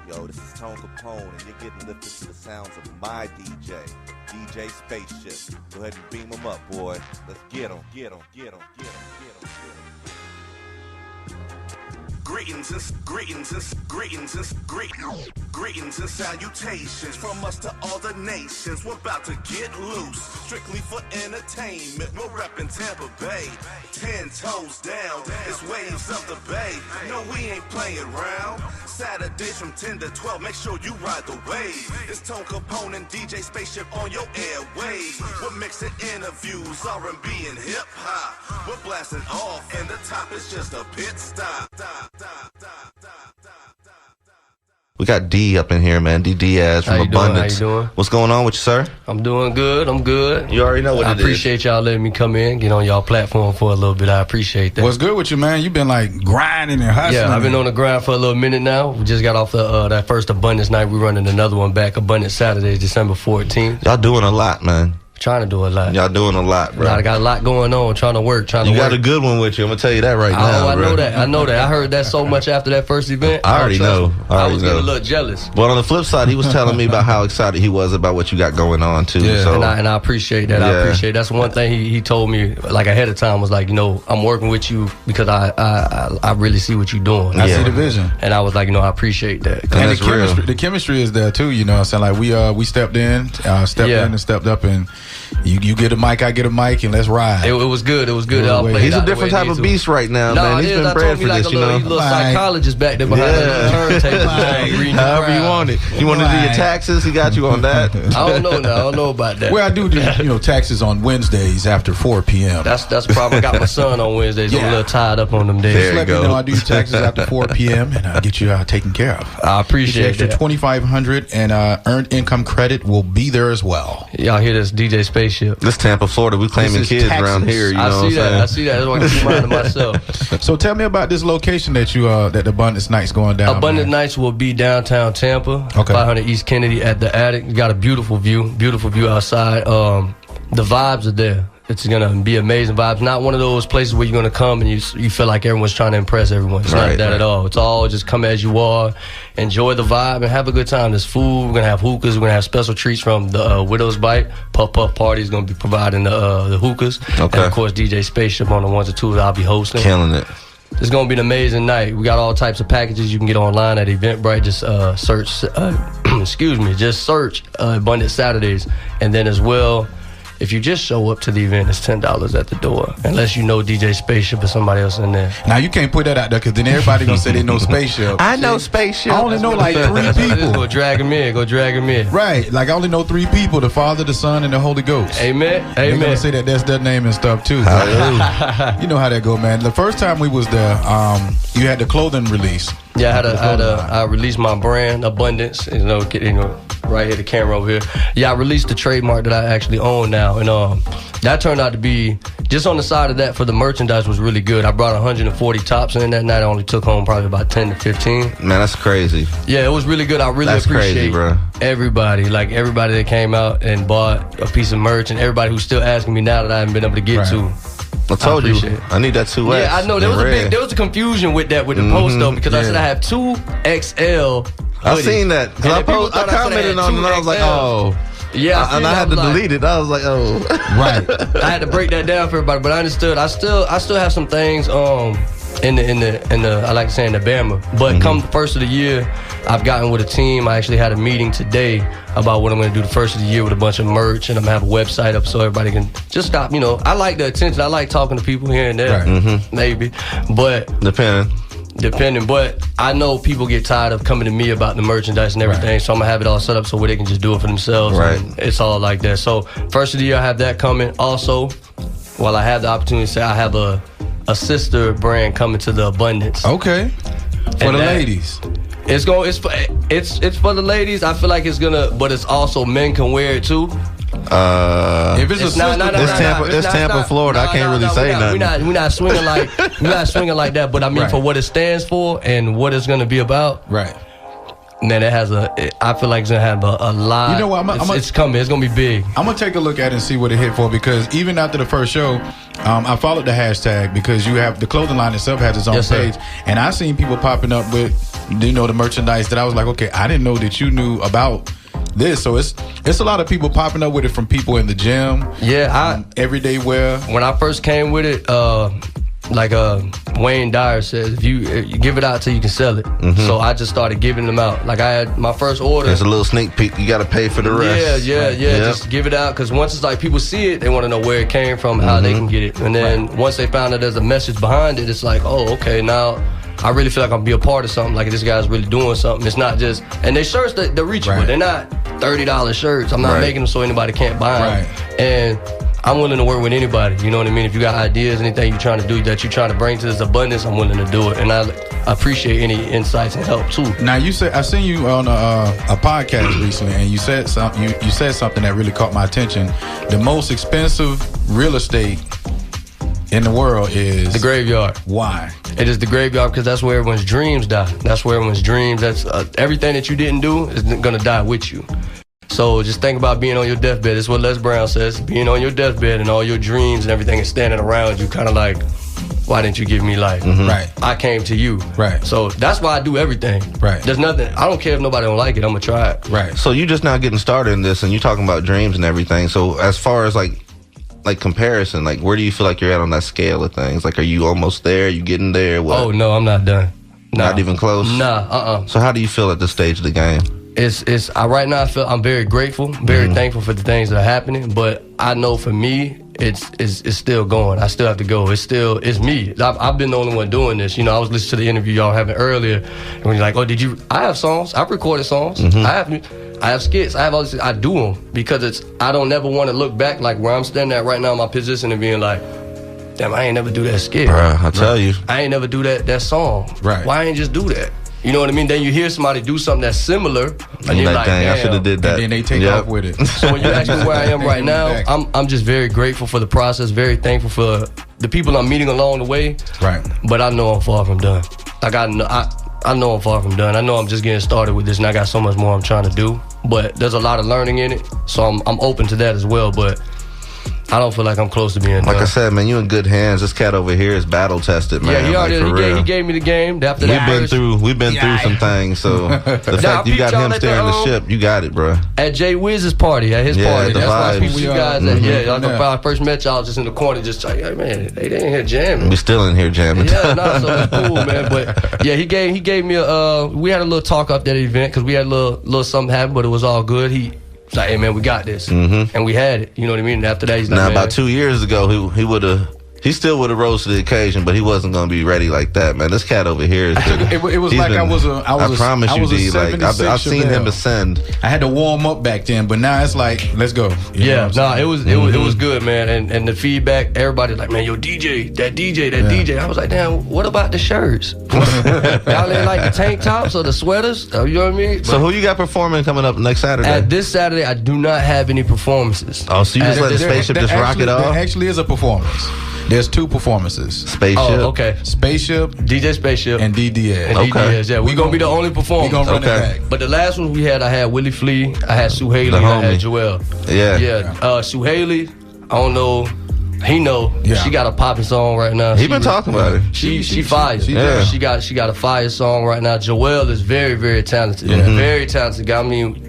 Yo, this is Tone Capone, and you're getting lifted to the sounds of my DJ, DJ Spaceship. Go ahead and beam him up, boy. Let's get him, get him, get him, get him, get him, get him. Greetings and salutations from us to all the nations. We're about to get loose, strictly for entertainment. We're reppin' Tampa Bay, 10 toes down. It's waves of the bay. No, we ain't playing around. Saturdays from 10 to 12. Make sure you ride the wave. It's Tone Capone and DJ Spaceship on your airwaves. We're mixing interviews, R&B and hip hop. We're blasting off, and the top is just a pit stop. We got D up in here, man. D Diaz from Abundance. How you doing? What's going on with you, sir? I'm doing good. I'm good. You already know what it is. I appreciate y'all letting me come in, get on y'all platform for a little bit. I appreciate that. What's good with you, man? You've been like grinding and hustling. Yeah, I've been on the grind for a little minute now. We just got off that first Abundance night. We're running another one back. Abundance Saturdays, December 14th. Y'all doing a lot, man. Trying to do a lot. Y'all doing a lot, bro. I got a lot going on, trying to work, You got a good one with you. I'm going to tell you that right now, I bro. know that. I know that. I heard that so much after that first event. I already know. I was getting a little jealous. But on the flip side, he was telling me about how excited he was about what you got going on, too. Yeah. So. And I appreciate that. Yeah. I appreciate that. That's one thing he told me, like, ahead of time, was like, you know, I'm working with you because I really see what you're doing. I see the vision. And I was like, you know, I appreciate that. And that's the chemistry is there too, you know what I'm saying? Like we stepped in and stepped up, and you get a mic, I get a mic, and let's ride. It was good. It was good. He's a different type of beast right now, man. He's been bred for this, you know. He's a little psychologist back there behind the turntable. However you want it. You want to do your taxes? He got you on that. I don't know now. I don't know about that. Well, I do taxes on Wednesdays after 4 p.m. That's the problem. I got my son on Wednesdays. I'm a little tied up on them days. There you Let go. me know I do taxes after 4 p.m. and I'll get you taken care of. I appreciate the extra that. $2,500 and earned income credit will be there as well. Y'all hear this? DJ Spaceship. This Tampa, Florida, we claiming is kids Texas. around here. You know I what I'm see that. saying? I see that. That's why I keep reminding myself. So tell me about this location that that the Abundance Night's going down. Abundant man. Nights will be downtown Tampa, Okay. 500 East Kennedy at the Attic. You got a beautiful view outside. The vibes are there. It's gonna be amazing vibes. Not one of those places where you're gonna come and you feel like everyone's trying to impress everyone. It's not that at all. It's all just come as you are, enjoy the vibe, and have a good time. There's food. We're gonna have hookahs. We're gonna have special treats from the Widow's Bite. Puff Party is gonna be providing the hookahs. Okay. And of course, DJ Spaceship on the ones and twos I'll be hosting. Killing it. It's gonna be an amazing night. We got all types of packages you can get online at Eventbrite. Just search, just search Abundant Saturdays, and then as well, if you just show up to the event, it's $10 at the door, unless you know DJ Spaceship or somebody else in there. Now you can't put that out there because then everybody gonna say they know Spaceship. I know Spaceship. I only know like 3 people. Go drag him in. Right, like I only know 3 people: the Father, the Son, and the Holy Ghost. Amen. They're Amen. gonna say that that's their name and stuff too. You know how that go, man. The first time we was there, you had the clothing release. Yeah, I released my brand, Abundance. You know, right here, the camera over here. Yeah, I released the trademark that I actually own now, and that turned out to be, just on the side of that, for the merchandise was really good. I brought 140 tops in that night. I only took home probably about 10 to 15. Man, that's crazy. Yeah, it was really good. I really That's appreciate crazy, bro. everybody that came out and bought a piece of merch, and everybody who's still asking me now that I haven't been able to get to. I told you, appreciate it. I need that 2X. Yeah, I know. There was a confusion with that, with the post though, because I said I have 2XL. I seen that because I commented on it and I was like, oh. Yeah, and I had to delete it. I was like, oh. Right. I had to break that down for everybody, but I understood. I still have some things in the I like to say in the Bama. But come the first of the year, I've gotten with a team. I actually had a meeting today about what I'm going to do the first of the year with a bunch of merch, and I'm going to have a website up so everybody can just stop. You know, I like the attention. I like talking to people here and there, maybe, but depending. But I know people get tired of coming to me about the merchandise and everything, so I'm gonna have it all set up so where they can just do it for themselves. Right. And it's all like that. So first of the year, I have that coming. Also, while I have the opportunity to say, I have a sister brand coming to the Abundance. Okay. For the ladies. It's for the ladies. I feel like it's gonna, but it's also men can wear it too. If it's Tampa, Florida. I can't really say nothing. We're not swinging like like that. But I mean, for what it stands for and what it's gonna be about. Right. Man, I feel like it's gonna have a lot. You know what? It's coming. It's gonna be big. I'm gonna take a look at it and see what it hit for, because even after the first show, I followed the hashtag because you have the clothing line itself has its own page, and I seen people popping up with you know, the merchandise that I was like, okay, I didn't know that you knew about this. So it's a lot of people popping up with it, from people in the gym. Yeah, everyday wear. When I first came with it, like Wayne Dyer says, if you give it out till you can sell it. So I just started giving them out. Like I had my first order. There's a little sneak peek. You got to pay for the rest. Yeah. Just give it out, because once it's like people see it, they want to know where it came from, how they can get it. And then once they found out there's a message behind it, it's like, oh, okay, now I really feel like I'm be a part of something. Like this guy's really doing something. It's not just, and they shirts they're reachable. They're not $30 shirts. I'm not making them so anybody can't buy them. And I'm willing to work with anybody. You know what I mean? If you got ideas, anything you're trying to do that you're trying to bring to this abundance, I'm willing to do it. And I appreciate any insights and help too. Now you said, I seen you on a podcast recently, and you said something. You said something that really caught my attention. The most expensive real estate in the world is the graveyard. Why? It is the graveyard because that's where everyone's dreams die. That's where everyone's dreams. That's everything that you didn't do is gonna die with you. So just think about being on your deathbed. That's what Les Brown says. Being on your deathbed and all your dreams and everything is standing around you, kind of like, why didn't you give me life? Right. I came to you. Right. So that's why I do everything. Right. There's nothing. I don't care if nobody don't like it. I'm gonna try it. Right. So you just now getting started in this, and you talking about dreams and everything. So as far as like comparison, like where do you feel like you're at on that scale of things? Like, are you almost there? Are you getting there? What? Oh no, I'm not done. Not even close. Nah. So how do you feel at this stage of the game? Right now I feel I'm very grateful, very thankful for the things that are happening, but I know for me it's still going. I still have to go. It's me. I've been the only one doing this. You know, I was listening to the interview y'all having earlier, and when you're like, oh, I have songs. I've recorded songs. I have skits. I have all this. I do them because I don't never want to look back like where I'm standing at right now in my position and being like, damn, I ain't never do that skit. Bruh, I tell you. I ain't never do that song. Right. Why I ain't just do that? You know what I mean? Then you hear somebody do something that's similar, and you're like, dang, I should have did that. And then they take off with it. So when you ask me where I am right now, I'm just very grateful for the process, very thankful for the people I'm meeting along the way. Right. But I know I'm far from done. Like I know I'm far from done. I know I'm just getting started with this, and I got so much more I'm trying to do. But there's a lot of learning in it, so I'm open to that as well. But I don't feel like I'm close to being done. Like I said, man, you in good hands. This cat over here is battle tested, man. Yeah, he gave me the game. After we've been through some things. So the fact you got him steering the ship, you got it, bro. At Jay Wiz's party, at his party. That's why I see you guys. When I first met y'all, just in the corner, just like, hey, man, they ain't here jamming. We still in here jamming. So it's cool, man. But yeah, he gave me we had a little talk up that event because we had a little something happen, but it was all good. It's like, hey man, we got this, and we had it. You know what I mean? And after that, he's like, now about 2 years ago, he still would have rose to the occasion, but he wasn't gonna be ready like that, man. This cat over here is. It was like I promise you, D. Like I've seen him ascend. I had to warm up back then, but now it's like, let's go. It was good, man. And the feedback, everybody's like, man, yo, that DJ. I was like, damn, what about the shirts? Y'all ain't like the tank tops or the sweaters? You know what I mean? So who you got performing coming up next Saturday? At this Saturday, I do not have any performances. Oh, so you just let the spaceship just rock it off? There actually is a performance. There's 2 performances. Spaceship. Oh, okay. Spaceship. DJ Spaceship. And DEE DIAZ. And DEE DIAZ, yeah. We're going to be the only performers. We're going to run it back. But the last one I had Willie Flea, I had Sue Haley, I had Joelle. Yeah. Sue Haley, I don't know. He know. Yeah. She got a popping song right now. He been talking about it. She fire. She got a fire song right now. Joelle is very, very talented. Very talented guy. I mean,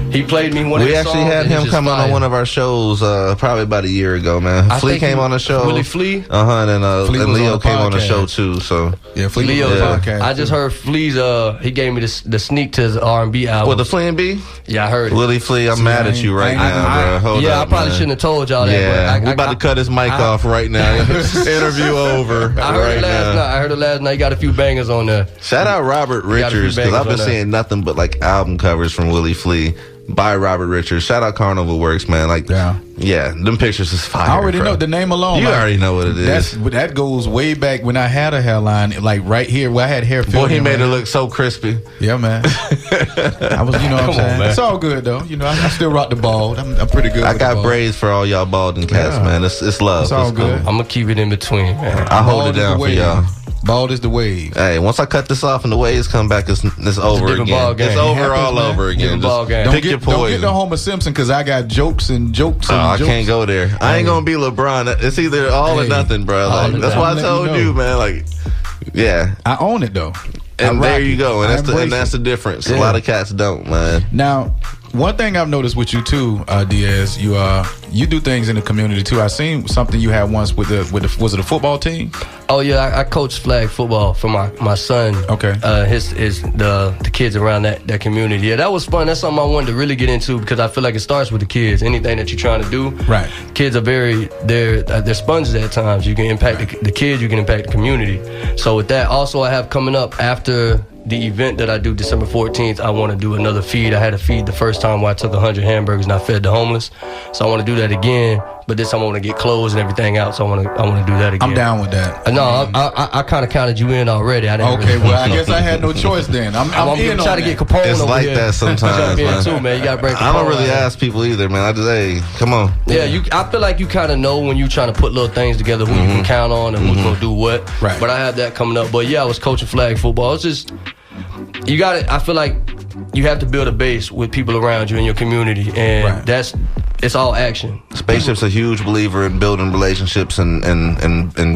he played me one of his songs. We actually had him come on one of our shows probably about a year ago, man. Flea came on the show. Willie Flea? And then Leo came on the show too. So yeah, Flea Leo was on the podcast. I just heard Flea's he gave me the sneak to his R&B album. What, the Flea and B? Yeah, I heard it. Willie Flea, I'm mad at you right now, bro. Hold up, I probably shouldn't have told y'all that. Yeah, we about to cut his mic off right now. Interview over. I heard it last night. I heard it last night. He got a few bangers on there. Shout out Robert Richards, because I've been seeing nothing but like album covers from Willie Flea by Robert Richards. Shout out Carnival Works, man. Like, yeah, them pictures is fire. I already know the name alone. You already know what it is. That goes way back when I had a hairline, like right here where I had hair. Boy, he made it look so crispy. Yeah, man. I was, you know what I'm saying? Man. It's all good though. You know, I still rock the bald. I'm pretty good. I got braids for all y'all balding cats, man. It's love. It's all good. I'm gonna keep it in between, man. I hold it down for y'all. Bald is the wave. Hey, once I cut this off and the waves come back, it's over again. It's over all over again. Pick your poison. Don't get no Homer Simpson, because I got jokes and jokes. I can't go there. I ain't gonna be LeBron. It's either all or nothing, bro. Like, that's why I told you, man. Like, yeah, I own it though. And there you go. And I that's the difference. Yeah. A lot of cats don't, man. Now, one thing I've noticed with you too, Diaz, you do things in the community too. I seen something you had once with the was it a football team? Oh yeah, I coach flag football for my son. Okay. His the kids around that community. Yeah, that was fun. That's something I wanted to really get into because I feel like it starts with the kids. Anything that you're trying to do, right? Kids are they're sponges at times. You can impact the kids. You can impact the community. So with that, also I have coming up after the event that I do December 14th, I want to do another feed. I had a feed the first time where I took 100 hamburgers and I fed the homeless. So I want to do that again, but this time I want to get clothes and everything out. So I want to do that again. I'm down with that. No, I kind of counted you in already. I didn't well, I guess I had no choice then. I'm in trying to get Capone It's over like here. that sometimes, man. Too, man. You gotta bring Capone I don't really out. ask people either, man. I just, hey, come on. Yeah, I feel like you kind of know when you're trying to put little things together, who you can count on and who's gonna do what. Right. But I have that coming up. But yeah, I was coaching flag football. It's just you got it. I feel like you have to build a base with people around you in your community, and it's all action. Spaceship's a huge believer in building relationships and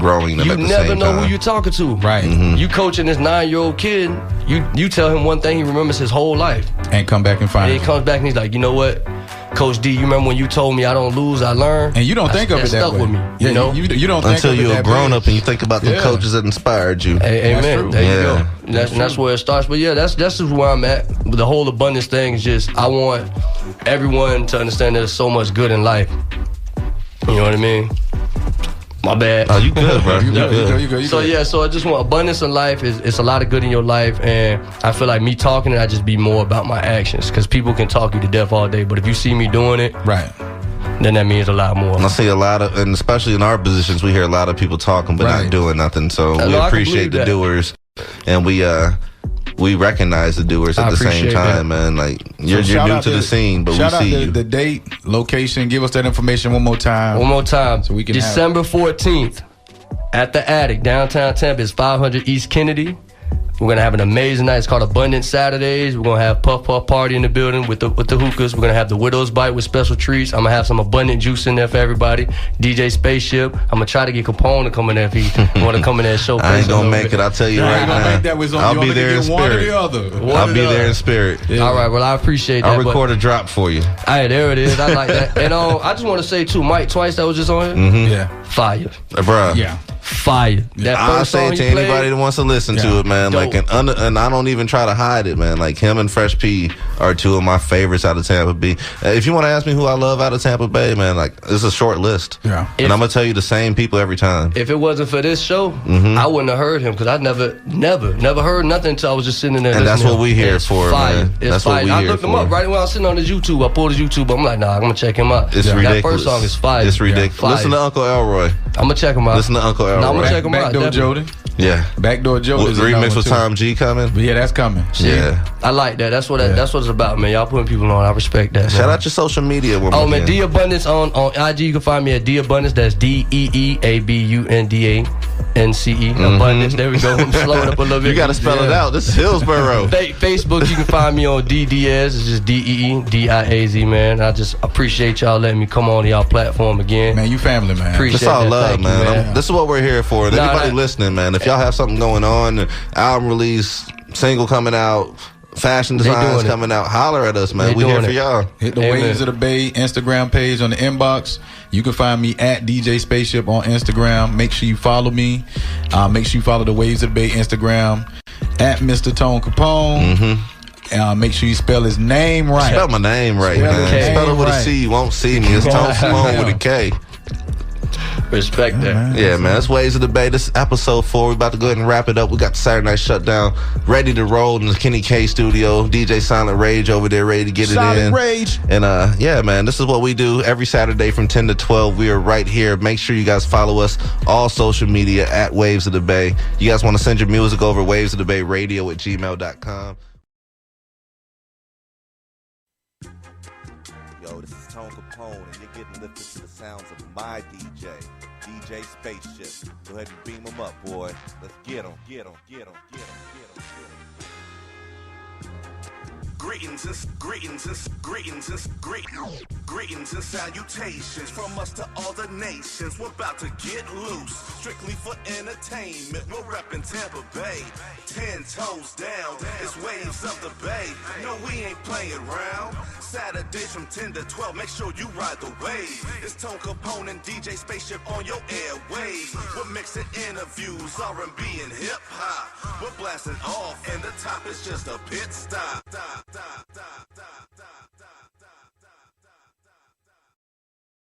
growing them You at the never same know time. who you're talking to. Right. You coaching this 9-year-old kid. You tell him one thing, he remembers his whole life. And come back and find And he it. comes back and he's like, you know what, Coach D, you remember when you told me I don't lose, I learn? And you don't think of it that stuck way. with me. Yeah, You know? you don't think Until of it you're a that grown way. up and you think about the coaches that inspired you. Amen. true. There you Yeah. go. And that's where it starts. But yeah, that's just where I'm at. The whole abundance thing is just I want everyone to understand there's so much good in life. You know what I mean? My bad. Oh, you good, bro. You good. You good. So yeah, so I just want abundance in life. It's a lot of good in your life, and I feel like me talking it, I just be more about my actions, because people can talk you to death all day, but if you see me doing it, Right. then that means a lot more. I see a lot of, and especially in our positions, we hear a lot of people talking but Right. not doing nothing. So we I can appreciate believe the that. doers, and we recognize the doers at I the same appreciate time, that. man. Like you're shout new out to the scene, but we shout out see you. the date, location. Give us that information one more time. One more time. So we can have- December 14th at the Attic, downtown Tampa. It's 500 East Kennedy. We're gonna have an amazing night. It's called Abundant Saturdays. We're gonna have Puff Puff Party in the building with the hookahs. We're gonna have the Widow's Bite with special treats. I'm gonna have some abundant juice in there for everybody. DJ Spaceship. I'm gonna try to get Capone to come in there if he want to come in there and showcase. I ain't a gonna little make bit. it. I'll tell you I right ain't gonna now. make that was on. I'll you be only there can in get one or spirit. the other. I'll be or the there in other. spirit. All right, well I appreciate that. I'll but- record a drop for you. Hey, there it is. I like that. And I just want to say too, Mike Twice that was just on here. Yeah. Fire, Bruh. Yeah. fire. That I'll first say song it to he played, anybody that wants to listen to Yeah. it, man. Dope. Like, and I don't even try to hide it, man. Like, him and Fresh P are two of my favorites out of Tampa Bay. If you want to ask me who I love out of Tampa Bay, man, like, it's a short list. Yeah. And I'm gonna tell you the same people every time. If it wasn't for this show, I wouldn't have heard him, because I never heard nothing until I was just sitting in there. And that's listening. what we here It's for, fire. man. It's That's what fire. we I here looked him for. up right when I was sitting on his YouTube. I pulled his YouTube. I'm like, nah, I'm gonna check him out. It's that ridiculous. first song is fire. It's ridiculous. Fire. Listen to Uncle Elroy. I'm gonna check him out. Listen to Uncle Elroy. Nah, I'm gonna check him out. Backdoor definitely. Jody. Yeah. Backdoor Jody. With is another remix one, with too. Tom G coming. But yeah, that's coming. Yeah. I like that. That's what that's what it's about, man. Y'all putting people on. I respect that. Shout man. out your social media. One Oh more man, again. D Abundance on IG. You can find me at D Abundance. That's DEEABUNDANCE. Abundance. There we go. I'm slowing up a little bit. You gotta spell it out. This is Hillsborough. Facebook, you can find me on DEE DIAZ. It's just DEEDIAZ, man. I just appreciate y'all letting me come on to y'all platform again. Man, you family, man. Appreciate It's all that. love, Thank you, man. This is what we're here for. And Nah, anybody nah. listening, man, if y'all have something going on, album release, single coming out, fashion designs doing it. coming out, holler at us, man. They We here doing for it. y'all. Hit the Amen. Waves of the Bay Instagram page on the inbox. You can find me at DJ Spaceship on Instagram. Make sure you follow me. Make sure you follow the Waves of the Bay Instagram at Mr. Tone Capone. Make sure you spell his name right. Spell my name right, Spell man. his Spell it name with a right. C. You won't see me. It's Tone Simone with a K. Respect that. Yeah, man. That's Waves of the Bay. This is episode 4. We're about to go ahead and wrap it up. We got the Saturday Night Shutdown ready to roll in the Kenny K studio. DJ Silent Rage over there ready to get it Solid in. Rage. And yeah, man, this is what we do every Saturday from 10 to 12. We are right here. Make sure you guys follow us all social media at Waves of the Bay. You guys want to send your music over wavesofthebayradio@gmail.com. Yo, this is Tone Capone, and you're getting lifted to the sounds of my DJ, DJ Spaceship. Go ahead and beam him up, boy. Let's get him, get him, get him, get him, get him, get him. Greetings. Greetings and salutations from us to all the nations. We're about to get loose, strictly for entertainment. We're reppin' Tampa Bay, 10 toes down. It's waves of the bay. No, we ain't playing around. Saturdays from 10 to 12. Make sure you ride the wave. It's Tone Capone and DJ Spaceship on your airwaves. We're mixing interviews, R&B and hip hop. We're blasting off, and the top is just a pit stop.